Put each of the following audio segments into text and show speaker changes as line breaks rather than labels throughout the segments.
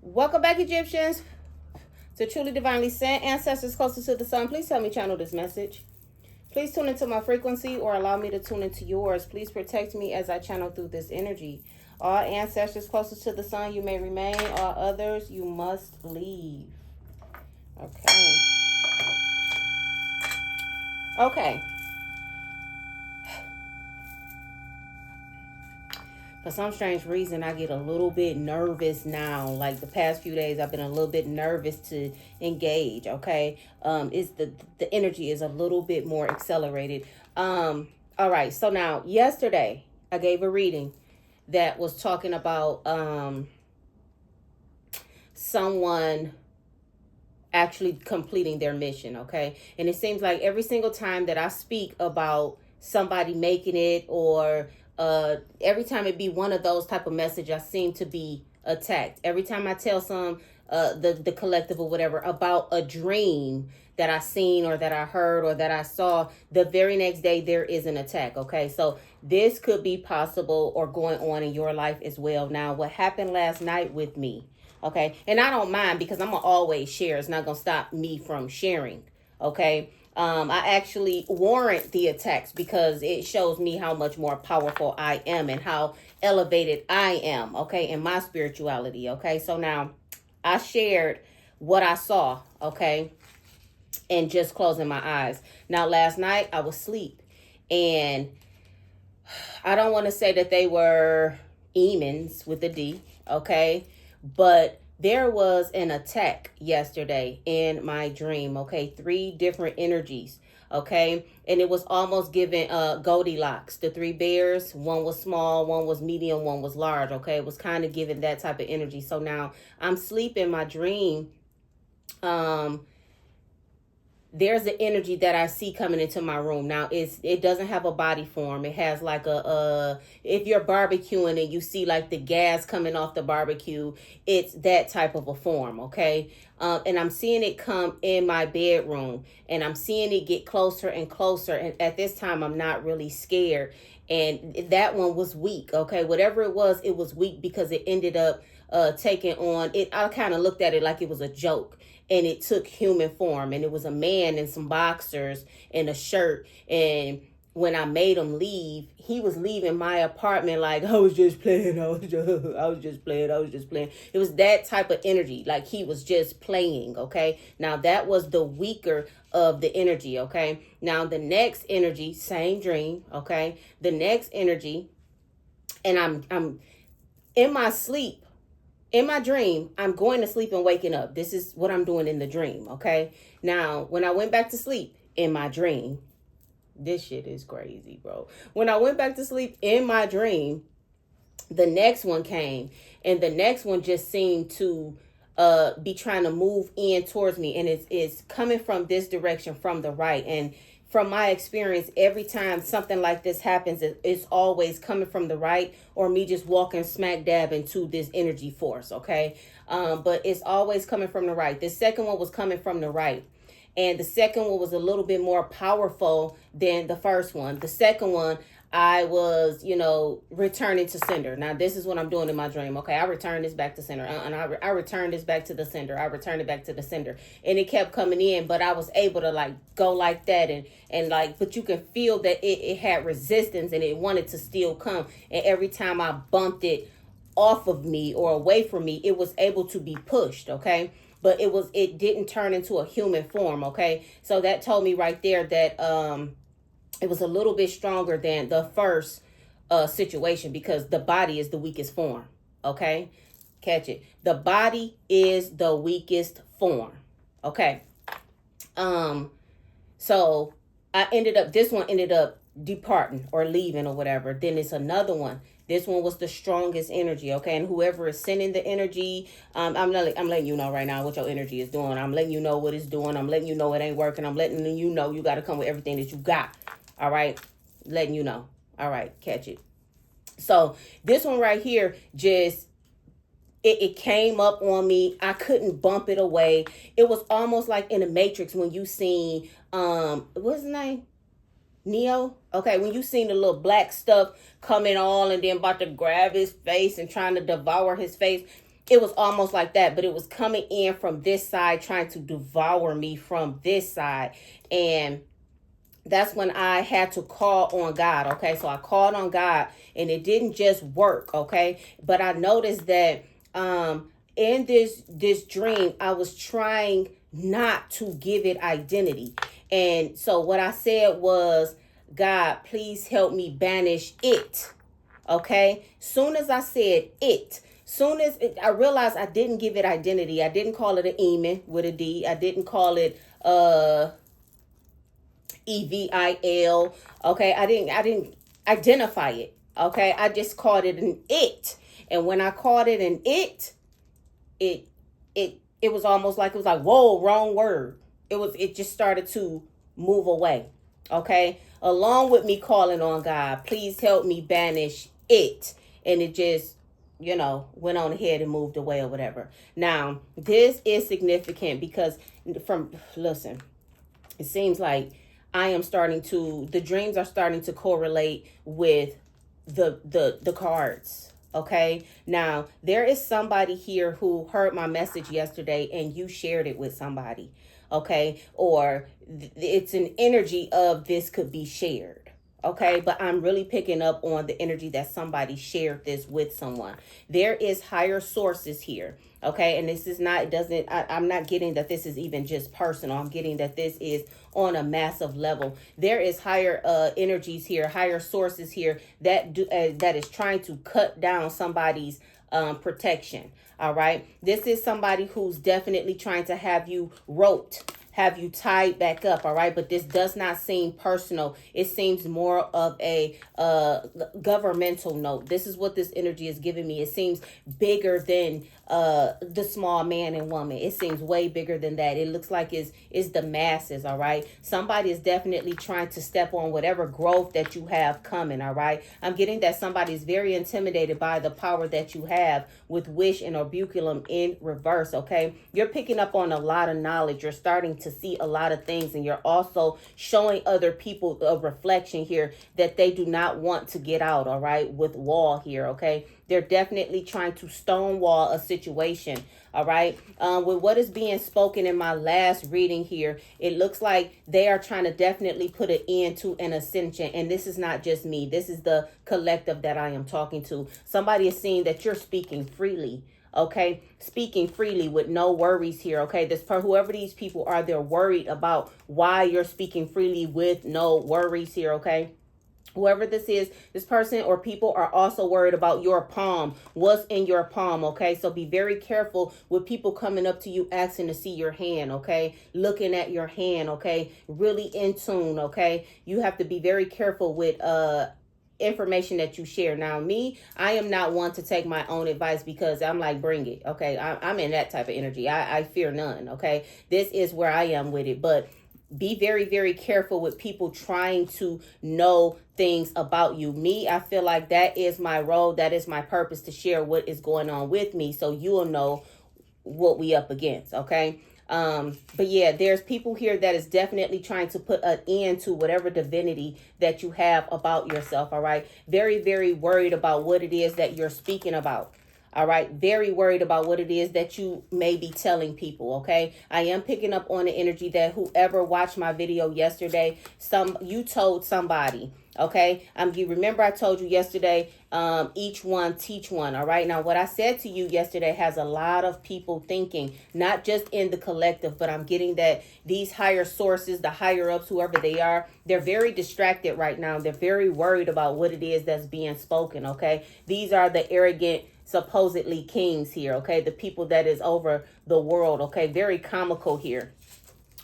Welcome back, Egyptians, to Truly Divinely Sent. Ancestors closest to the sun, please help me channel this message. Please tune into my frequency or allow me to tune into yours. Please protect me as I channel through this energy. All ancestors closest to the sun, you may remain. All others, you must leave. Okay. Okay. For some strange reason, I get a little bit nervous now. Like the past few days, I've been a little bit nervous to engage. Okay, it's the energy is a little bit more accelerated. All right. So now, yesterday, I gave a reading that was talking about someone actually completing their mission. Okay, and it seems like every single time that I speak about somebody making it, or every time it be one of those type of message, I seem to be attacked. Every time I tell the collective or whatever about a dream that I seen or that I heard or that I saw, the very next day there is an attack. Okay, so this could be possible or going on in your life as well. Now, what happened last night with me, okay, and I don't mind because I'm gonna always share. It's not gonna stop me from sharing. Okay, I actually warrant the attacks because it shows me how much more powerful I am and how elevated I am, okay, in my spirituality, okay? So now I shared what I saw, okay, and just closing my eyes. Now, last night I was asleep, and I don't want to say that they were demons with a D, okay, but there was an attack yesterday in my dream, okay? 3 different energies, okay? And it was almost giving Goldilocks, the 3 bears. One was small, one was medium, one was large, okay? It was kind of giving that type of energy. So now I'm sleeping my dream. There's the energy that I see coming into my room. Now, it doesn't have a body form. It has like if you're barbecuing and you see like the gas coming off the barbecue, it's that type of a form, okay? And I'm seeing it come in my bedroom, and I'm seeing it get closer and closer. And at this time, I'm not really scared. And that one was weak, okay? Whatever it was weak because it ended up taking on it. I kind of looked at it like it was a joke. And it took human form, and it was a man in some boxers and a shirt. And when I made him leave, he was leaving my apartment like, I was just playing. I was just playing. It was that type of energy, like he was just playing. Okay. Now that was the weaker of the energy. Okay. Now the next energy, same dream. Okay. The next energy, and I'm in my sleep. In my dream, I'm going to sleep and waking up. This is what I'm doing in the dream, okay? Now, when I went back to sleep in my dream, this shit is crazy, bro. When I went back to sleep in my dream, the next one came, and the next one just seemed to be trying to move in towards me, and it's coming from this direction, from the right. And from my experience, every time something like this happens, it's always coming from the right, or me just walking smack dab into this energy force, okay? But it's always coming from the right. The second one was coming from the right. And the second one was a little bit more powerful than the first one. The second one, I was, returning to sender. Now, this is what I'm doing in my dream. Okay, I returned this back to sender. And I returned this back to the sender. I returned it back to the sender. And it kept coming in, but I was able to, like, go like that. And like, but you can feel that it had resistance, and it wanted to still come. And every time I bumped it off of me or away from me, it was able to be pushed, okay? But it didn't turn into a human form, okay? So that told me right there that it was a little bit stronger than the first situation, because the body is the weakest form, okay? Catch it. The body is the weakest form, okay? So this one ended up departing or leaving or whatever. Then it's another one. This one was the strongest energy, okay? And whoever is sending the energy, I'm letting you know right now what your energy is doing. I'm letting you know what it's doing. I'm letting you know it ain't working. I'm letting you know you got to come with everything that you got, all right? Letting you know. All right, catch it. So this one right here just, it came up on me. I couldn't bump it away. It was almost like in the Matrix when you seen, what's his name? Neo? Okay, when you seen the little black stuff coming all and then about to grab his face and trying to devour his face. it was almost like that, but it was coming in from this side, trying to devour me from this side. And that's when I had to call on God. Okay. So I called on God and it didn't just work. Okay. But I noticed that, in this dream, I was trying not to give it identity. And so what I said was, God, please help me banish it. Okay. Soon as I said it, I realized I didn't give it identity. I didn't call it an Eamon with a D. I didn't call it EVIL. Okay. I didn't identify it. Okay. I just called it an it. And when I called it an it was almost like, it was like, whoa, wrong word. It just started to move away. Okay. Along with me calling on God, please help me banish it. And it just, went on ahead and moved away or whatever. Now, this is significant because listen, it seems like the dreams are starting to correlate with the cards. Okay. Now, there is somebody here who heard my message yesterday and you shared it with somebody. Okay. Or it's an energy of this could be shared. Okay. But I'm really picking up on the energy that somebody shared this with someone. There is higher sources here. Okay. And this is not, I'm not getting that this is even just personal. I'm getting that this is on a massive level. There is higher energies here, higher sources here that is trying to cut down somebody's protection. All right. This is somebody who's definitely trying to have you roped, have you tied back up. All right. But this does not seem personal. It seems more of a governmental note. This is what this energy is giving me. It seems bigger than the small man and woman. It seems way bigger than that. It looks like it's the masses. All right. Somebody is definitely trying to step on whatever growth that you have coming. All right. I'm getting that somebody is very intimidated by the power that you have with wish and orbiculum in reverse. Okay. You're picking up on a lot of knowledge. You're starting to see a lot of things, and you're also showing other people a reflection here that they do not want to get out. All right. With wall here. Okay. They're definitely trying to stonewall a situation. All right. With what is being spoken in my last reading here, it looks like they are trying to definitely put an end to an ascension. And this is not just me. This is the collective that I am talking to. Somebody is seeing that you're speaking freely. Okay. Speaking freely with no worries here. Okay. Whoever these people are, they're worried about why you're speaking freely with no worries here. Okay. Whoever this is, this person or people are also worried about your palm. What's in your palm, okay? So be very careful with people coming up to you asking to see your hand, okay? Looking at your hand, okay? Really in tune, okay? You have to be very careful with information that you share. Now, me, I am not one to take my own advice because I'm like, bring it, okay? I'm in that type of energy. I fear none, okay? This is where I am with it, but be very, very careful with people trying to know things about you. Me, I feel like that is my role. That is my purpose, to share what is going on with me so you will know what we up against. Okay. But yeah, there's people here that is definitely trying to put an end to whatever divinity that you have about yourself. All right. Very, very worried about what it is that you're speaking about. All right. Very worried about what it is that you may be telling people. OK, I am picking up on the energy that whoever watched my video yesterday, you told somebody. OK, you remember I told you yesterday, each one teach one. All right. Now, what I said to you yesterday has a lot of people thinking, not just in the collective, but I'm getting that these higher sources, the higher ups, whoever they are, they're very distracted right now. They're very worried about what it is that's being spoken. OK, these are the arrogant, supposedly kings here. Okay, the people that is over the world. Okay, very comical here.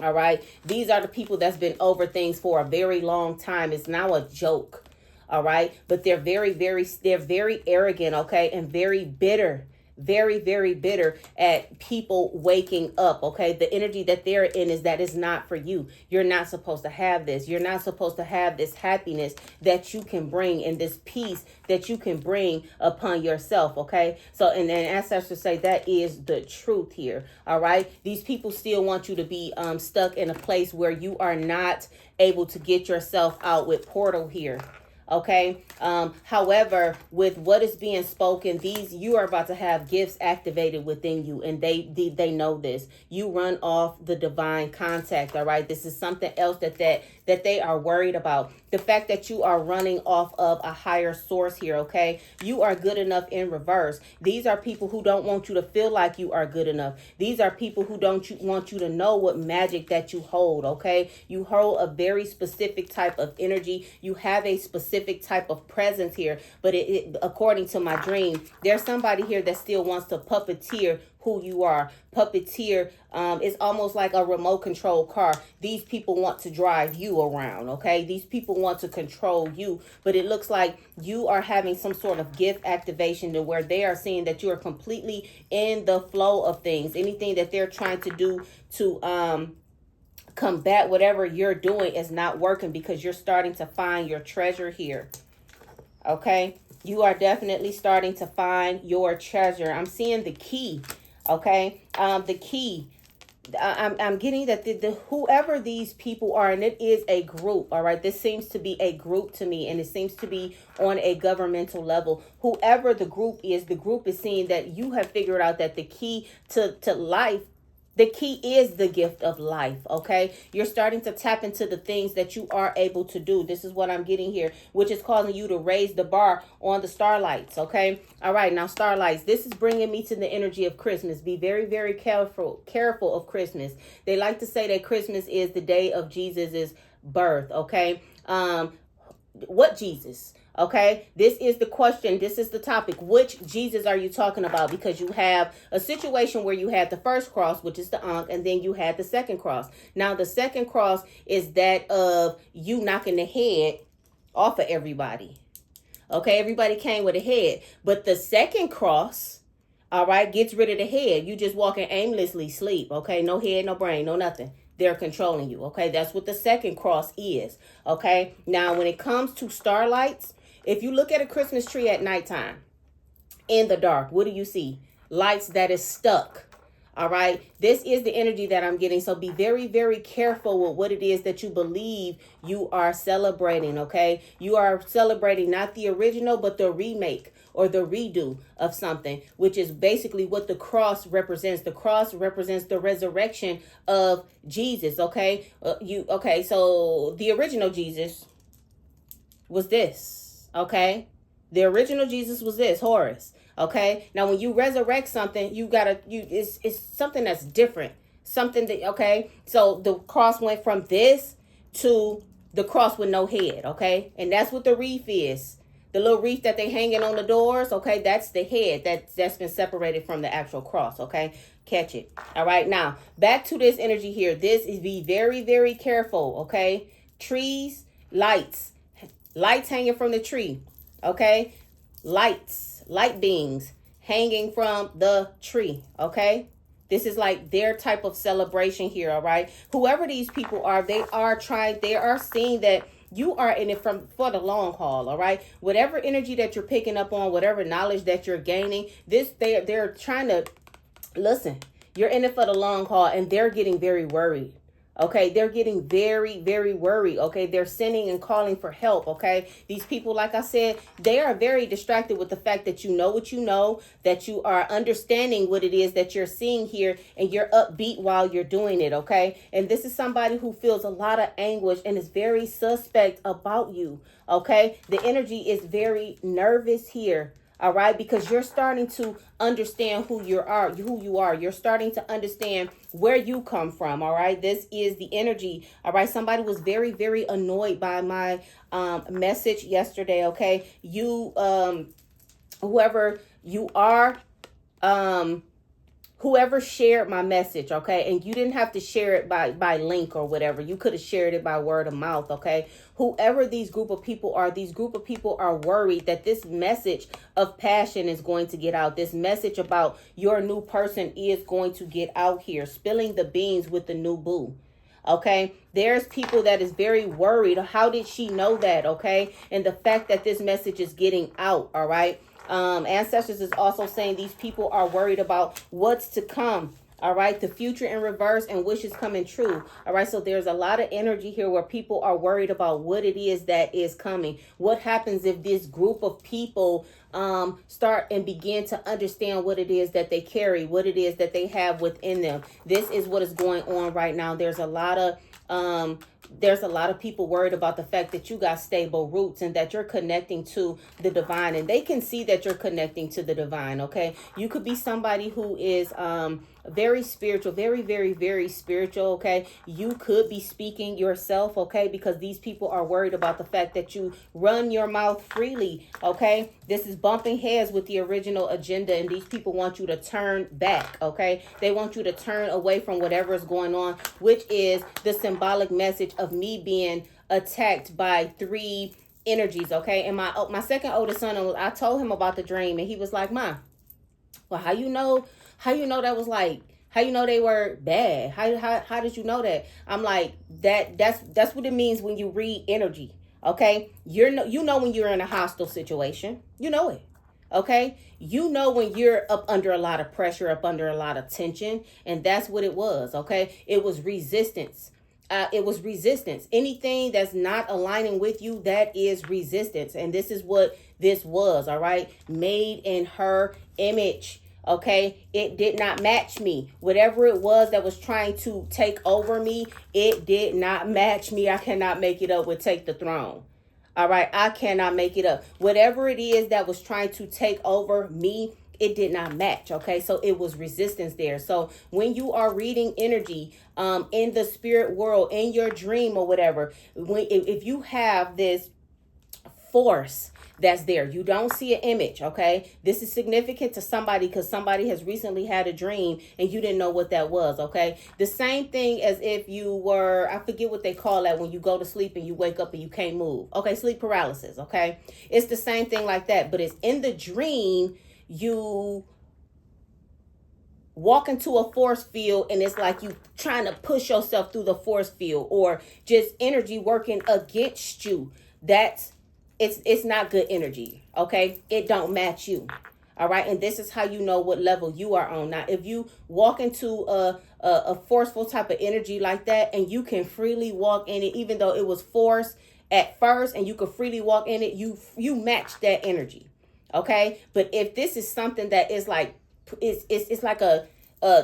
All right, these are the people that's been over things for a very long time. It's now a joke. All right, but they're very arrogant. Okay, and very bitter. Very, very bitter at people waking up. Okay, the energy that they're in is that is not for you. You're not supposed to have this. You're not supposed to have this happiness that you can bring, and this peace that you can bring upon yourself. Okay, so and ancestors say that is the truth here. All right, these people still want you to be stuck in a place where you are not able to get yourself out with portal here. Okay. However, with what is being spoken, you are about to have gifts activated within you, and they know this. You run off the divine contact. All right. This is something else that they are worried about. The fact that you are running off of a higher source here. Okay. You are good enough in reverse. These are people who don't want you to feel like you are good enough. These are people who don't want you to know what magic that you hold. Okay. You hold a very specific type of energy. You have a specific type of presence here, but according to my dream, there's somebody here that still wants to puppeteer who you are. Puppeteer is almost like a remote control car. These people want to drive you around. Okay, these people want to control you, but it looks like you are having some sort of gift activation to where they are seeing that you are completely in the flow of things. Anything that they're trying to do to combat whatever you're doing is not working, because you're starting to find your treasure here. Okay, you are definitely starting to find your treasure. I'm seeing the key. Okay, the key. I'm getting that whoever these people are, and it is a group. All right, this seems to be a group to me, and it seems to be on a governmental level. Whoever the group is seeing that you have figured out that the key to life. The key is the gift of life, okay? You're starting to tap into the things that you are able to do. This is what I'm getting here, which is causing you to raise the bar on the starlights, okay? All right, now starlights, this is bringing me to the energy of Christmas. Be very, very careful of Christmas. They like to say that Christmas is the day of Jesus's birth, okay? What Jesus? Okay, this is the question. This is the topic. Which Jesus are you talking about? Because you have a situation where you had the first cross, which is the Ankh, and then you had the second cross. Now, the second cross is that of you knocking the head off of everybody. Okay, everybody came with a head. But the second cross, all right, gets rid of the head. You just walking aimlessly sleep. Okay, no head, no brain, no nothing. They're controlling you. Okay, that's what the second cross is. Okay, now when it comes to starlights, if you look at a Christmas tree at nighttime in the dark, what do you see? Lights that is stuck. All right. This is the energy that I'm getting. So be very, very careful with what it is that you believe you are celebrating. OK, you are celebrating not the original, but the remake or the redo of something, which is basically what the cross represents. The cross represents the resurrection of Jesus. OK, so the original Jesus was this. Okay, the original Jesus was this, Horus. Okay, now when you resurrect something, it's something that's different, something that, okay, so the cross went from this to the cross with no head. Okay, and that's what the wreath is, the little wreath that they hanging on the doors. Okay, that's the head that's been separated from the actual cross. Okay, catch it. All right, now back to this energy here. This is, be very, very careful. Okay, trees, lights hanging from the tree. Okay, light beings hanging from the tree. Okay, this is like their type of celebration here. All right, whoever these people are, they are seeing that you are in it for the long haul. All right, whatever energy that you're picking up on, whatever knowledge that you're gaining, they're trying to listen. You're in it for the long haul, and they're getting very worried. Okay, they're getting very, very worried. Okay, they're sending and calling for help. Okay, these people, like I said, they are very distracted with the fact that you know what you know, that you are understanding what it is that you're seeing here, and you're upbeat while you're doing it. Okay, and this is somebody who feels a lot of anguish and is very suspect about you. Okay, the energy is very nervous here. All right, because you're starting to understand who you are. You're starting to understand where you come from. All right, this is the energy. All right, somebody was very, very annoyed by my message yesterday. Okay, you whoever you are, whoever shared my message, okay, and you didn't have to share it by link or whatever. You could have shared it by word of mouth, okay? Whoever these group of people are worried that this message of passion is going to get out. This message about your new person is going to get out here, spilling the beans with the new boo. Okay, there's people that is very worried. How did she know that? Okay, and the fact that this message is getting out. All right. Ancestors is also saying these people are worried about what's to come. All right, the future in reverse and wishes coming true. All right, so there's a lot of energy here where people are worried about what it is that is coming. What happens if this group of people start and begin to understand what it is that they carry, what it is that they have within them? This is what is going on right now. There's a lot of people worried about the fact that you got stable roots and that you're connecting to the divine, and they can see that you're connecting to the divine. Okay, you could be somebody who is very spiritual, very, very, very spiritual. Okay, you could be speaking yourself. Okay, because these people are worried about the fact that you run your mouth freely. Okay, this is bumping heads with the original agenda, and these people want you to turn back. Okay, they want you to turn away from whatever is going on, which is the symbolic message of me being attacked by 3 energies. Okay, and my second oldest son, I told him about the dream, and he was like, "Ma, well, how you know that was like, how you know they were bad? How did you know that?" I'm like, that's what it means when you read energy. Okay, you know when you're in a hostile situation, you know it. Okay, you know when you're up under a lot of pressure, up under a lot of tension, and that's what it was. Okay, it was resistance. It was resistance. Anything that's not aligning with you, that is resistance. And this is what this was. All right, made in her image. Okay, it did not match me. Whatever it was that was trying to take over me, it did not match me. I cannot make it up with Take the Throne. All right, I cannot make it up. Whatever it is that was trying to take over me, it did not match. Okay, so it was resistance there. So when you are reading energy in the spirit world, in your dream or whatever, if you have this force that's there, you don't see an image. Okay, this is significant to somebody because somebody has recently had a dream and you didn't know what that was. Okay, the same thing as if you were, I forget what they call that when you go to sleep and you wake up and you can't move. Okay, sleep paralysis. Okay, it's the same thing like that, but it's in the dream. You walk into a force field and it's like you trying to push yourself through the force field, or just energy working against you. That's it's not good energy. Okay, it don't match you. All right, and this is how you know what level you are on. Now if you walk into a forceful type of energy like that and you can freely walk in it, even though it was forced at first, and you could freely walk in it, you match that energy. Okay, but if this is something that is like it's like a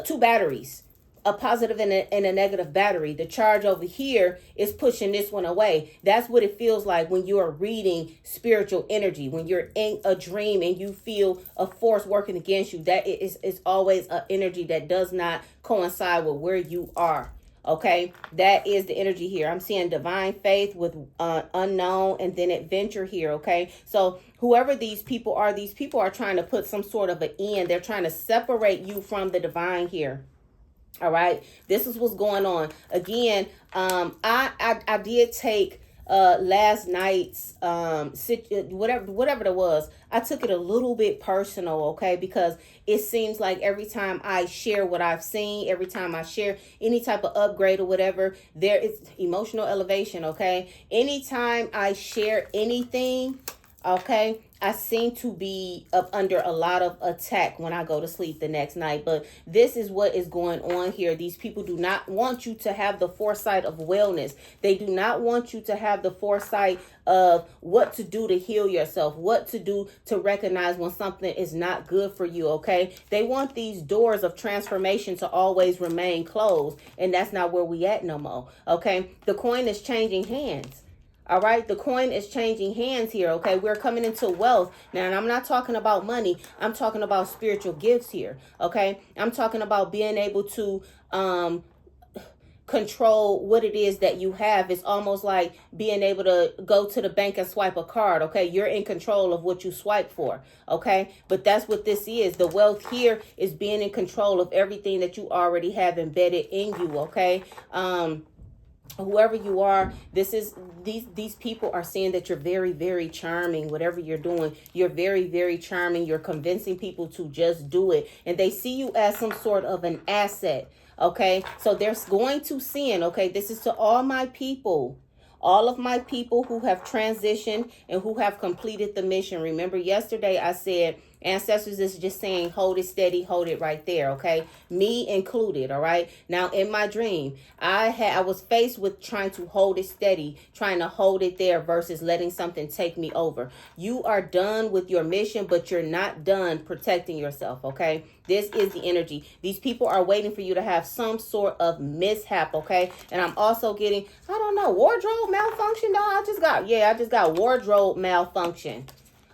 2 batteries, a positive and a negative battery. The charge over here is pushing this one away. That's what it feels like when you are reading spiritual energy. When you're in a dream and you feel a force working against you, that is always an energy that does not coincide with where you are. Okay, that is the energy here. I'm seeing divine faith with unknown and then adventure here. Okay, so whoever these people are trying to put some sort of an end. They're trying to separate you from the divine here. All right, this is what's going on. Again, I did take last night's whatever it was. I took it a little bit personal, okay, because it seems like every time I share what I've seen, every time I share any type of upgrade or whatever, there is emotional elevation. Okay, anytime I share anything, okay, I seem to be up under a lot of attack when I go to sleep the next night. But this is what is going on here. These people do not want you to have the foresight of wellness. They do not want you to have the foresight of what to do to heal yourself, what to do to recognize when something is not good for you. Okay, they want these doors of transformation to always remain closed, and that's not where we at no more. Okay, the coin is changing hands. All right, the coin is changing hands here. Okay, we're coming into wealth now, and I'm not talking about money. I'm talking about spiritual gifts here. Okay, I'm talking about being able to control what it is that you have. It's almost like being able to go to the bank and swipe a card. Okay, you're in control of what you swipe for. Okay, but that's what this is. The wealth here is being in control of everything that you already have embedded in you. Okay, whoever you are, these people are saying that you're very, very charming. Whatever you're doing, you're very, very charming. You're convincing people to just do it, and they see you as some sort of an asset. Okay, so they're going to sin. Okay, this is to all my people. All of my people who have transitioned and who have completed the mission. Remember yesterday I said Ancestors is just saying, hold it steady, hold it right there, okay? Me included, all right? Now, in my dream, I was faced with trying to hold it steady, trying to hold it there versus letting something take me over. You are done with your mission, but you're not done protecting yourself, okay? This is the energy. These people are waiting for you to have some sort of mishap, okay? And I'm also getting, I don't know, wardrobe malfunction, dog. I just got wardrobe malfunction,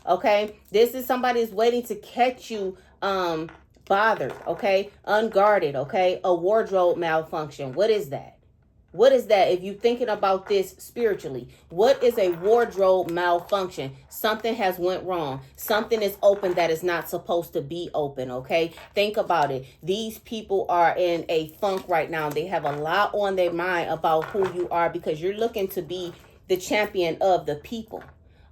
okay? This is somebody is waiting to catch you bothered, okay? Unguarded, okay? A wardrobe malfunction. What is that? What is that? If you're thinking about this spiritually, what is a wardrobe malfunction? Something has went wrong. Something is open that is not supposed to be open, okay? Think about it. These people are in a funk right now. They have a lot on their mind about who you are because you're looking to be the champion of the people,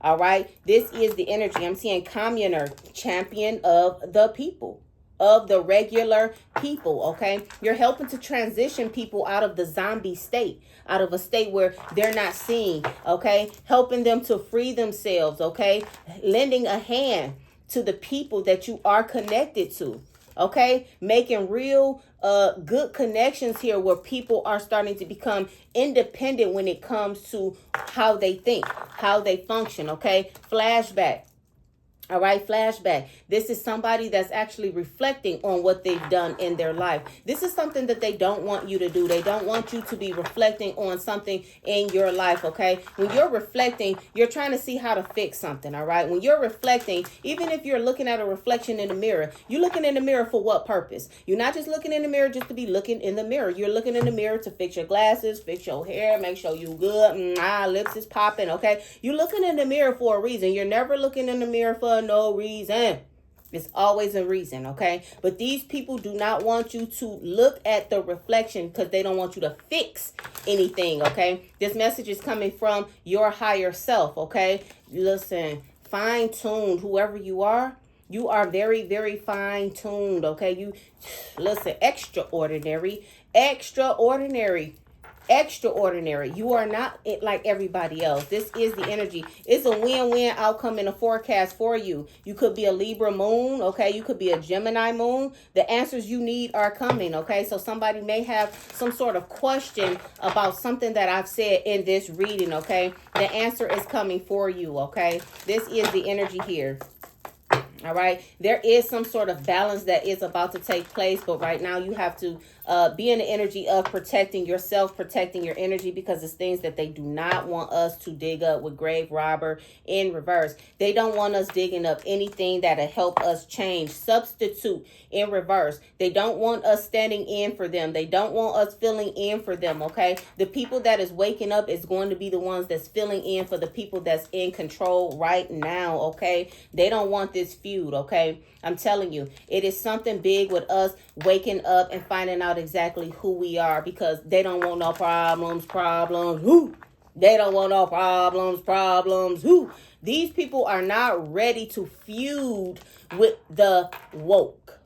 all right? This is the energy. I'm seeing commoner, champion of the people. Of the regular people, okay? You're helping to transition people out of the zombie state, out of a state where they're not seen, okay? Helping them to free themselves, okay? Lending a hand to the people that you are connected to, okay? Making real good connections here where people are starting to become independent when it comes to how they think, how they function, okay? Flashback. All right, flashback. This is somebody that's actually reflecting on what they've done in their life. This is something that they don't want you to do. They don't want you to be reflecting on something in your life, okay? When you're reflecting, you're trying to see how to fix something, all right? When you're reflecting, even if you're looking at a reflection in the mirror, you're looking in the mirror for what purpose? You're not just looking in the mirror just to be looking in the mirror. You're looking in the mirror to fix your glasses, fix your hair, make sure you good. Lips is popping, okay? You're looking in the mirror for a reason. You're never looking in the mirror for no reason. It's always a reason, okay? But these people do not want you to look at the reflection because they don't want you to fix anything, okay? This message is coming from your higher self, okay? Listen, fine-tuned, whoever you are very, very fine-tuned, okay? You listen, extraordinary. You are not like everybody else. This is the energy. It's a win-win outcome in a forecast for you. You could be a Libra moon, okay? You could be a Gemini moon. The answers you need are coming, okay? So somebody may have some sort of question about something that I've said in this reading, okay? The answer is coming for you, okay? This is the energy here. All right. There is some sort of balance that is about to take place. But right now you have to be in the energy of protecting yourself, protecting your energy, because it's things that they do not want us to dig up with grave robber in reverse. They don't want us digging up anything that'll help us change. Substitute in reverse. They don't want us standing in for them. They don't want us filling in for them. OK, the people that is waking up is going to be the ones that's filling in for the people that's in control right now. OK, they don't want this feud. OK, I'm telling you, it is something big with us waking up and finding out exactly who we are, because they don't want no problems. Who? They don't want no problems. Who? These people are not ready to feud with the woke.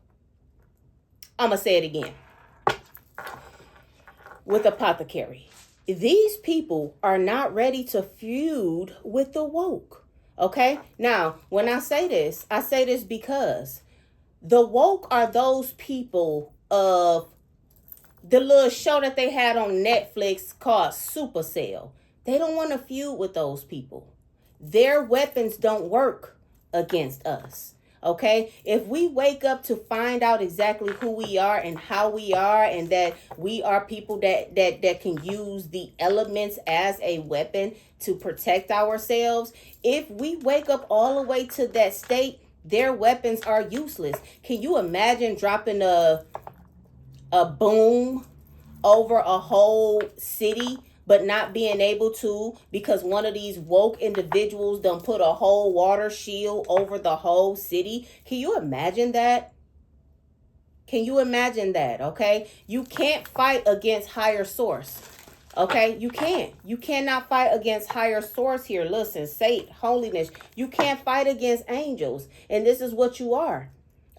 I'm going to say it again. With apothecary. These people are not ready to feud with the woke. Okay? Now, when I say this because the woke are those people of the little show that they had on Netflix called Supercell. They don't want to feud with those people. Their weapons don't work against us. Okay, if we wake up to find out exactly who we are and how we are, and that we are people that can use the elements as a weapon to protect ourselves, if we wake up all the way to that state, their weapons are useless. Can you imagine dropping a boom over a whole city, but not being able to because one of these woke individuals done put a whole water shield over the whole city? Can you imagine that? Can you imagine that? Okay, you can't fight against higher source. Okay, you can't. You cannot fight against higher source here. Listen, Satan, holiness. You can't fight against angels, and this is what you are.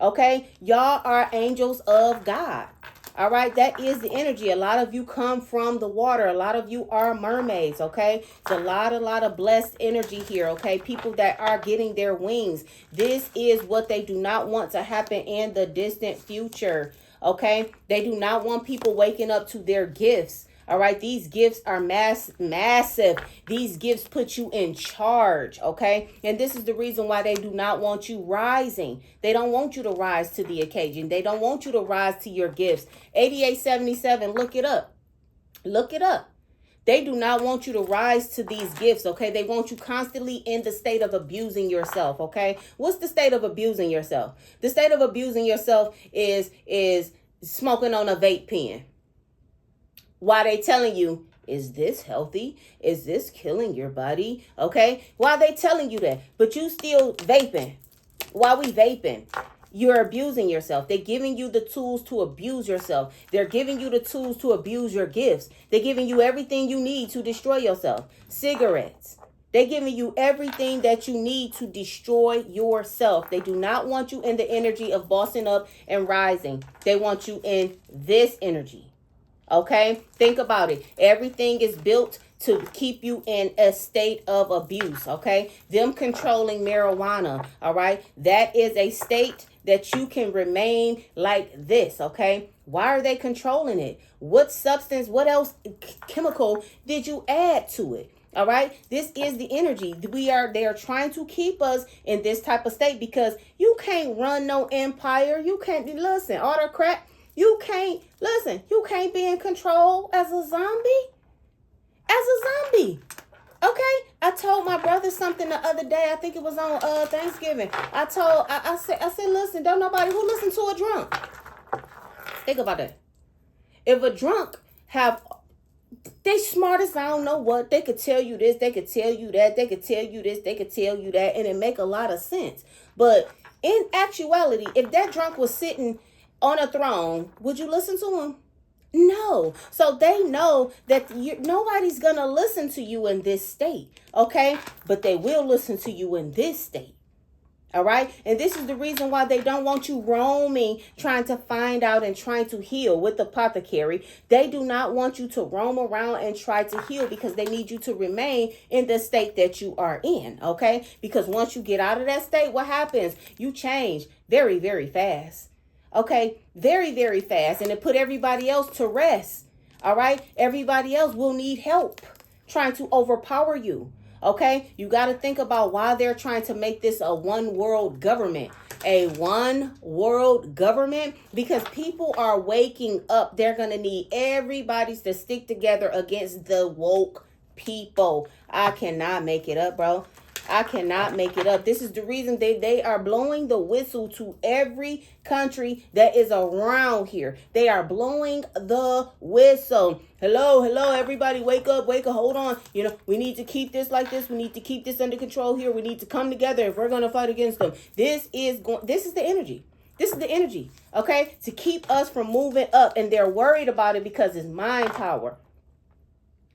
Okay, y'all are angels of God. All right, that is the energy. A lot of you come from the water. A lot of you are mermaids, okay? It's a lot of blessed energy here, okay? People that are getting their wings. This is what they do not want to happen in the distant future, okay? They do not want people waking up to their gifts. All right, these gifts are massive. These gifts put you in charge, okay? And this is the reason why they do not want you rising. They don't want you to rise to the occasion. They don't want you to rise to your gifts. 8877, look it up. Look it up. They do not want you to rise to these gifts, okay? They want you constantly in the state of abusing yourself, okay? What's the state of abusing yourself? The state of abusing yourself is smoking on a vape pen. Why they telling you, is this healthy? Is this killing your body? Okay. Why they telling you that? But you still vaping. While we vaping, you're abusing yourself. They're giving you the tools to abuse yourself. They're giving you the tools to abuse your gifts. They're giving you everything you need to destroy yourself. Cigarettes. They're giving you everything that you need to destroy yourself. They do not want you in the energy of bossing up and rising. They want you in this energy. Okay, think about it. Everything is built to keep you in a state of abuse. Okay, them controlling marijuana. All right, that is a state that you can remain like this. Okay, why are they controlling it? What substance, what else chemical did you add to it? All right, this is the energy. They are trying to keep us in this type of state because you can't run no empire. You can't listen, autocrat. You can't, listen, you can't be in control as a zombie. As a zombie. Okay? I told my brother something the other day. I think it was on Thanksgiving. I said, listen, don't nobody who listen to a drunk. Think about that. If a drunk they smart as I don't know what, they could tell you this, they could tell you that, they could tell you this, they could tell you that, and it make a lot of sense. But in actuality, if that drunk was sitting on a throne, would you listen to him? No. So they know that nobody's going to listen to you in this state, okay? But they will listen to you in this state, all right? And this is the reason why they don't want you roaming, trying to find out and trying to heal with the apothecary. They do not want you to roam around and try to heal because they need you to remain in the state that you are in, okay? Because once you get out of that state, what happens? You change very, very fast. Okay, very, very fast. And it put everybody else to rest. All right. Everybody else will need help trying to overpower you. Okay. You got to think about why they're trying to make this a one world government. A one world government, because people are waking up. They're going to need everybody to stick together against the woke people. I cannot make it up, bro. I cannot make it up. This is the reason they are blowing the whistle to every country that is around here. They are blowing the whistle. Hello, everybody, wake up, hold on. You know, we need to keep this like this. We need to keep this under control here. We need to come together if we're going to fight against them. This is the energy. This is the energy, okay, to keep us from moving up. And they're worried about it because it's mind power.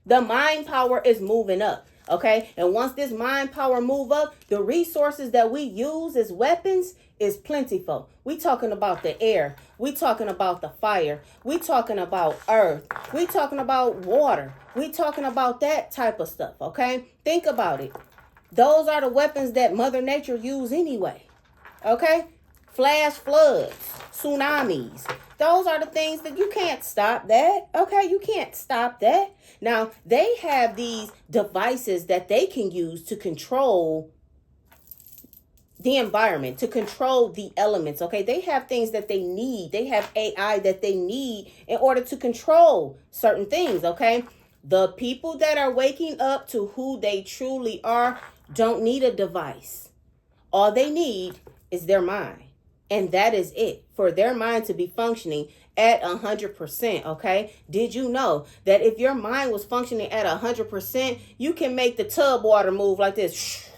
The mind power is moving up. Okay, and once this mind power move up, the resources that we use as weapons is plentiful. We talking about the air. We talking about the fire. We talking about earth. We talking about water. We talking about that type of stuff. Okay, think about it. Those are the weapons that Mother Nature use anyway. Okay, flash floods, tsunamis. Those are the things that you can't stop that. Okay, you can't stop that. Now, they have these devices that they can use to control the environment, to control the elements. Okay, they have things that they need. They have AI that they need in order to control certain things. Okay, the people that are waking up to who they truly are don't need a device. All they need is their mind. And that is it, for their mind to be functioning at 100%, okay? Did you know that if your mind was functioning at 100%, you can make the tub water move like this?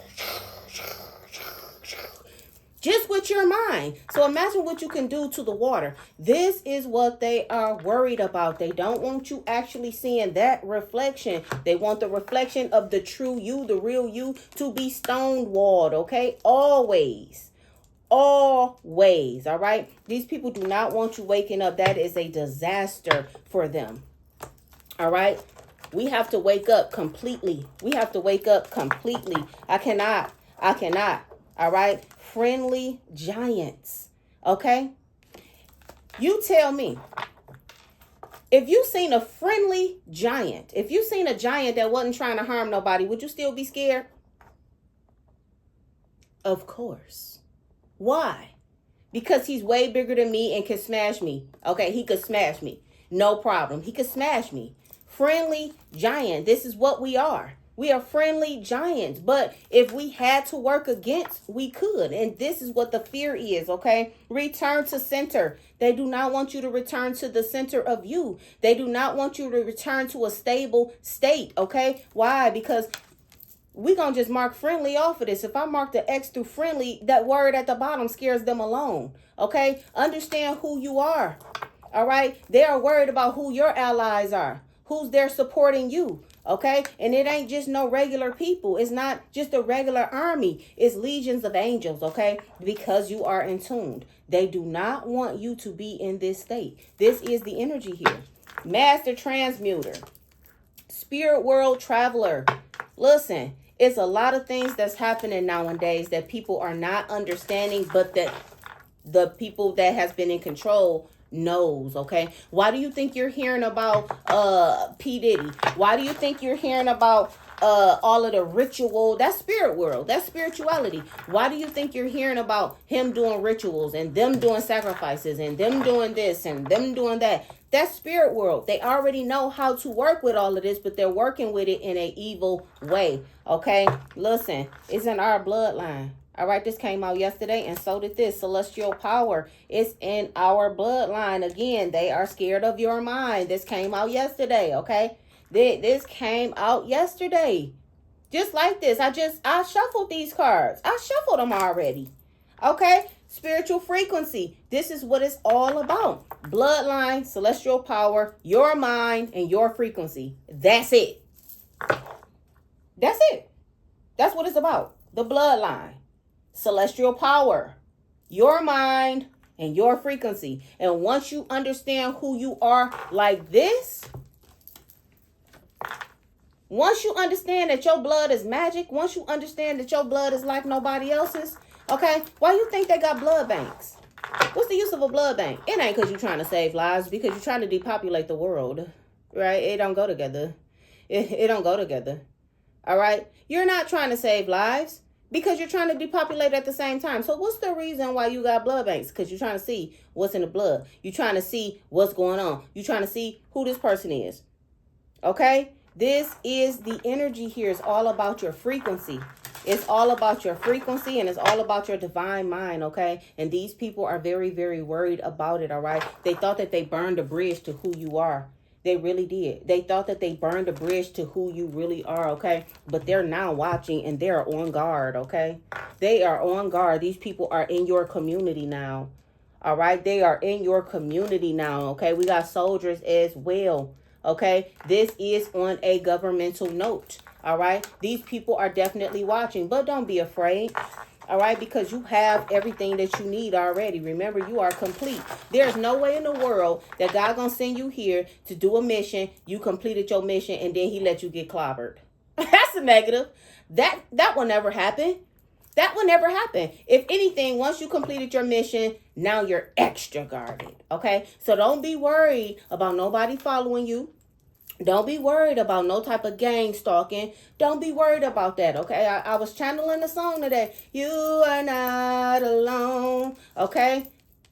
Just with your mind. So imagine what you can do to the water. This is what they are worried about. They don't want you actually seeing that reflection. They want the reflection of the true you, the real you, to be stonewalled, okay? Always. Always, all right? These people do not want you waking up. That is a disaster for them, all right? We have to wake up completely. We have to wake up completely. I cannot, all right? Friendly giants, okay? You tell me, if you seen a friendly giant, if you seen a giant that wasn't trying to harm nobody, would you still be scared? Of course. Why? Because he's way bigger than me and can smash me. Okay, he could smash me. No problem. He could smash me. Friendly giant. This is what we are. We are friendly giants. But if we had to work against, we could. And this is what the fear is, okay? Return to center. They do not want you to return to the center of you. They do not want you to return to a stable state, okay? Why? Because we're going to just mark friendly off of this. If I mark the X through friendly, that word at the bottom scares them alone. Okay? Understand who you are. All right? They are worried about who your allies are. Who's there supporting you. Okay? And it ain't just no regular people. It's not just a regular army. It's legions of angels. Okay? Because you are in tuned. They do not want you to be in this state. This is the energy here. Master transmuter. Spirit world traveler. Listen. It's a lot of things that's happening nowadays that people are not understanding, but that the people that has been in control knows, okay? Why do you think you're hearing about P. Diddy? Why do you think you're hearing about all of the ritual? That's spirit world. That's spirituality. Why do you think you're hearing about him doing rituals and them doing sacrifices and them doing this and them doing that? That's spirit world. They already know how to work with all of this, but they're working with it in an evil way. Okay? Listen, it's in our bloodline. All right, this came out yesterday, and so did this. Celestial power. It's in our bloodline. Again, they are scared of your mind. This came out yesterday, okay? This came out yesterday. Just like this. I shuffled these cards. I shuffled them already. Okay? Spiritual frequency. This is what it's all about. Bloodline, celestial power, your mind, and your frequency. That's it. That's it. That's what it's about. The bloodline, celestial power, your mind, and your frequency. And once you understand who you are like this, once you understand that your blood is magic, once you understand that your blood is like nobody else's, okay, why you think they got blood banks? What's the use of a blood bank? It ain't because you're trying to save lives, because you're trying to depopulate the world, right? It don't go together. It don't go together, all right? You're not trying to save lives because you're trying to depopulate at the same time. So what's the reason why you got blood banks? Because you're trying to see what's in the blood. You're trying to see what's going on. You're trying to see who this person is, okay? This is the energy here. It's all about your frequency. It's all about your frequency, and it's all about your divine mind, okay? And these people are very, very worried about it, all right? They thought that they burned a bridge to who you are. They really did. They thought that they burned a bridge to who you really are, okay? But they're now watching, and they're on guard, okay? They are on guard. These people are in your community now, all right? They are in your community now, okay? We got soldiers as well, okay? This is on a governmental note. All right. These people are definitely watching, but don't be afraid. All right. Because you have everything that you need already. Remember, you are complete. There's no way in the world that God gonna send you here to do a mission. You completed your mission and then he let you get clobbered. That's a negative. That will never happen. That will never happen. If anything, once you completed your mission, now you're extra guarded. Okay. So don't be worried about nobody following you. Don't be worried about no type of gang stalking. Don't be worried about that, okay? I was channeling a song today. You are not alone, okay?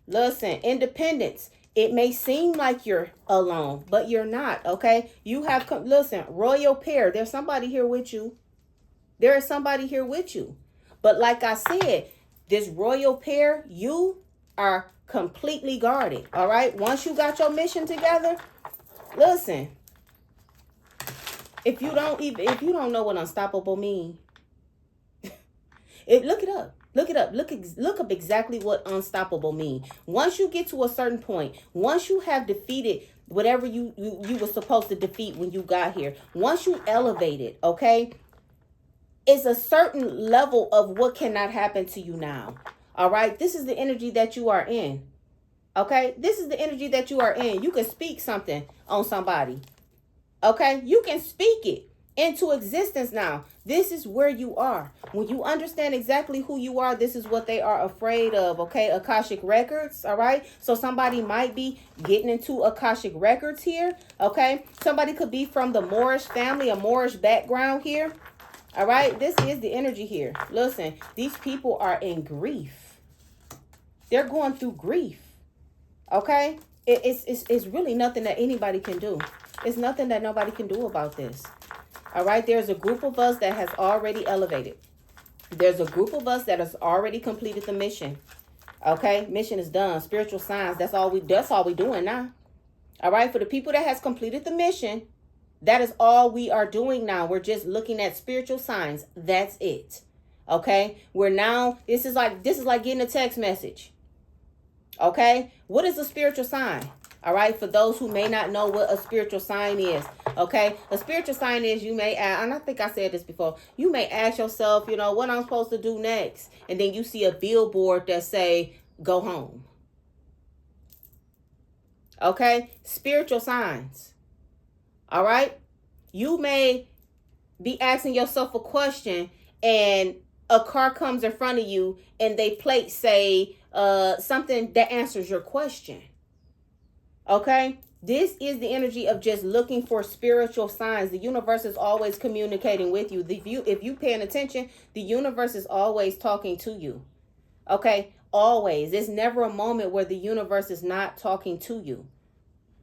Listen, independence. It may seem like you're alone, but you're not, okay? You have, listen, royal pair. There's somebody here with you. There is somebody here with you. But like I said, this royal pair, you are completely guarded, all right? Once you got your mission together, listen. If you don't know what unstoppable mean, look it up. Look it up. Look up exactly what unstoppable mean. Once you get to a certain point, once you have defeated whatever you were supposed to defeat when you got here, once you elevate it, okay, it's a certain level of what cannot happen to you now. All right. This is the energy that you are in. Okay. This is the energy that you are in. You can speak something on somebody. Okay. You can speak it into existence now. This is where you are. When you understand exactly who you are, this is what they are afraid of. Okay. Akashic records. All right. So somebody might be getting into Akashic records here. Okay. Somebody could be from the Moorish family, a Moorish background here. All right. This is the energy here. Listen, these people are in grief. They're going through grief. Okay. It's really nothing that anybody can do. It's nothing that nobody can do about this. All right. There's a group of us that has already elevated. There's a group of us that has already completed the mission. Okay. Mission is done. Spiritual signs. That's all we doing now. All right. For the people that has completed the mission, that is all we are doing now. We're just looking at spiritual signs. That's it. Okay. We're now, this is like getting a text message. Okay. What is a spiritual sign? All right. For those who may not know what a spiritual sign is. Okay. A spiritual sign is, you may ask, and I think I said this before, you may ask yourself, you know, what I'm supposed to do next. And then you see a billboard that say, go home. Okay. Spiritual signs. All right. You may be asking yourself a question and a car comes in front of you and they plate say something that answers your question. Okay. This is the energy of just looking for spiritual signs. The universe is always communicating with you. If you paying attention, the universe is always talking to you. Okay. Always. There's never a moment where the universe is not talking to you.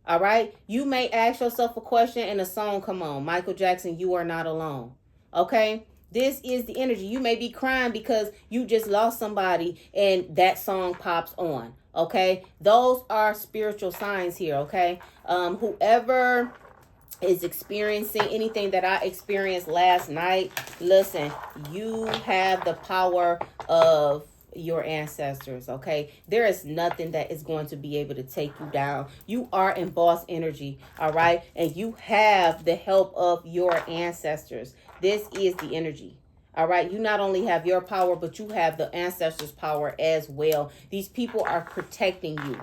All right. You may ask yourself a question and a song come on. Michael Jackson, You Are Not Alone. Okay. This is the energy. You may be crying because you just lost somebody and that song pops on. Okay. Those are spiritual signs here. Okay. Whoever is experiencing anything that I experienced last night, listen, you have the power of your ancestors. Okay. There is nothing that is going to be able to take you down. You are in boss energy. All right. And you have the help of your ancestors. This is the energy. All right. You not only have your power, but you have the ancestors' power as well. These people are protecting you.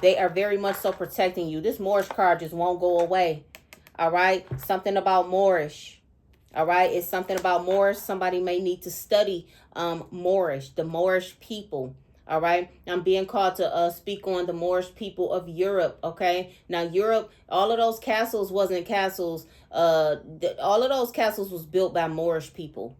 They are very much so protecting you. This Moorish card just won't go away. All right. Something about Moorish. All right. It's something about Moorish. Somebody may need to study Moorish, the Moorish people. All right. I'm being called to speak on the Moorish people of Europe. Okay. Now, Europe, all of those castles wasn't castles. All of those castles was built by Moorish people.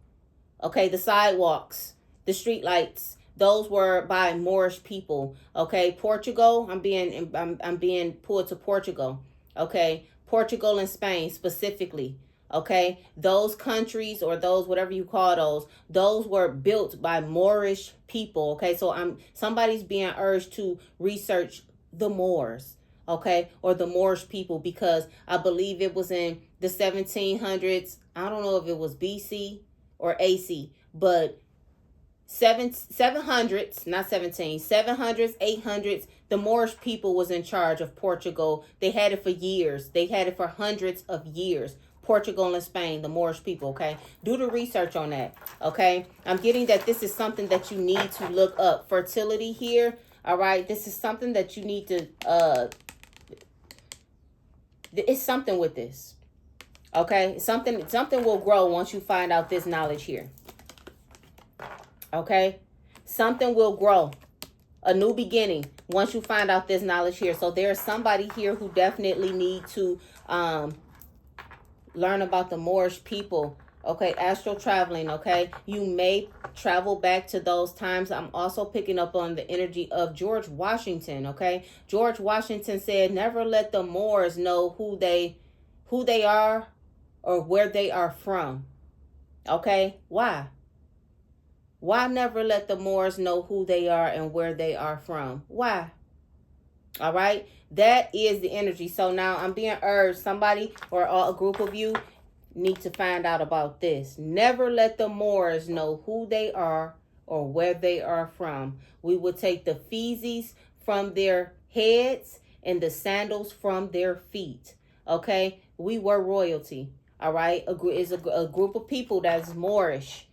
Okay. The sidewalks, the street lights, those were by Moorish people. Okay. Portugal, I'm being pulled to Portugal. Okay. Portugal and Spain specifically. Okay, those countries or those, whatever you call those were built by Moorish people. Okay, so somebody's being urged to research the Moors, okay, or the Moorish people, because I believe it was in the 1700s. I don't know if it was BC or AC, but 700s, not 17, 700s, 800s, the Moorish people was in charge of Portugal. They had it for years. They had it for hundreds of years. Portugal and Spain, the Moorish people, okay? Do the research on that, okay? I'm getting that this is something that you need to look up. Fertility here, all right? This is something that you need to, it's something with this, okay? Something will grow once you find out this knowledge here, okay? Something will grow. A new beginning once you find out this knowledge here. So there's somebody here who definitely need to, learn about the Moorish people. Okay, astral traveling. Okay, you may travel back to those times. I'm also picking up on the energy of George Washington. Okay, George Washington said, never let the Moors know who they are or where they are from. Okay, why never let the Moors know who they are and where they are from? Why? All right. That is the energy. So now I'm being urged, somebody or a group of you need to find out about this. Never let the Moors know who they are or where they are from. We will take the feces from their heads and the sandals from their feet. Okay. We were royalty. All right. It's a group of people that's Moorish.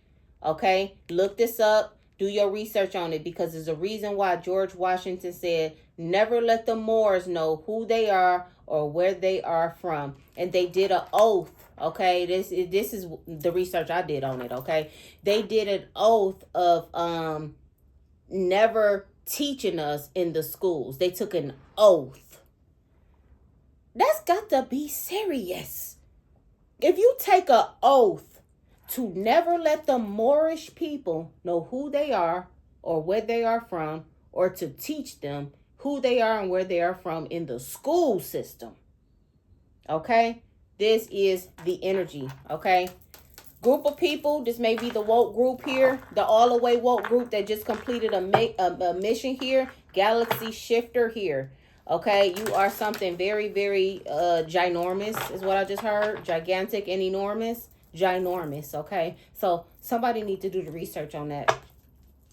Okay. Look this up. Do your research on it, because there's a reason why George Washington said, never let the Moors know who they are or where they are from. And they did an oath. Okay, this is the research I did on it. Okay, they did an oath of never teaching us in the schools. They took an oath. That's got to be serious. If you take an oath to never let the Moorish people know who they are or where they are from, or to teach them who they are and where they are from in the school system. Okay? This is the energy. Okay? Group of people, this may be the woke group here, the all the way woke group that just completed a mission here, galaxy shifter here. Okay, you are something very, very ginormous is what I just heard. Gigantic and enormous. Ginormous, okay? So somebody needs to do the research on that.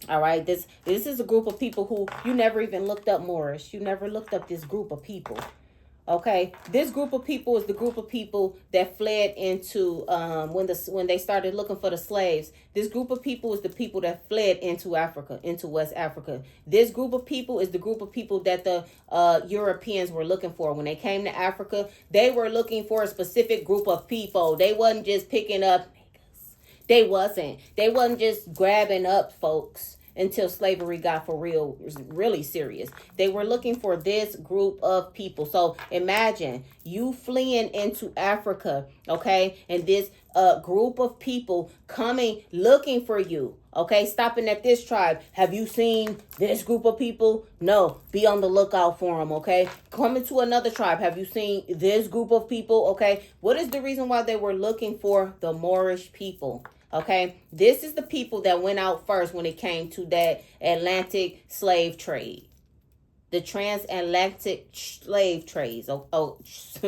All right, this is a group of people who you never even looked up Moorish. You never looked up this group of people. Okay, this group of people is the group of people that fled into when they started looking for the slaves. This group of people is the people that fled into Africa, into West Africa. This group of people is the group of people that the Europeans were looking for when they came to Africa. They were looking for a specific group of people. They wasn't just picking up niggas. They wasn't just grabbing up folks until slavery got for real, really serious. They were looking for this group of people. So imagine you fleeing into Africa, okay? And this group of people coming, looking for you, okay? Stopping at this tribe. Have you seen this group of people? No, be on the lookout for them, okay? Coming to another tribe. Have you seen this group of people, okay? What is the reason why they were looking for the Moorish people? Okay, this is the people that went out first when it came to that Atlantic slave trade. The transatlantic slave trades.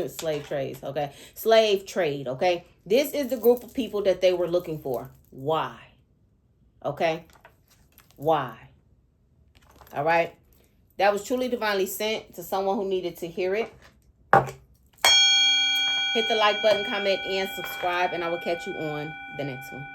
Slave trades. Okay, slave trade. Okay, this is the group of people that they were looking for. Why? Okay, why? All right, that was truly divinely sent to someone who needed to hear it. Hit the like button, comment, and subscribe, and I will catch you on the next one.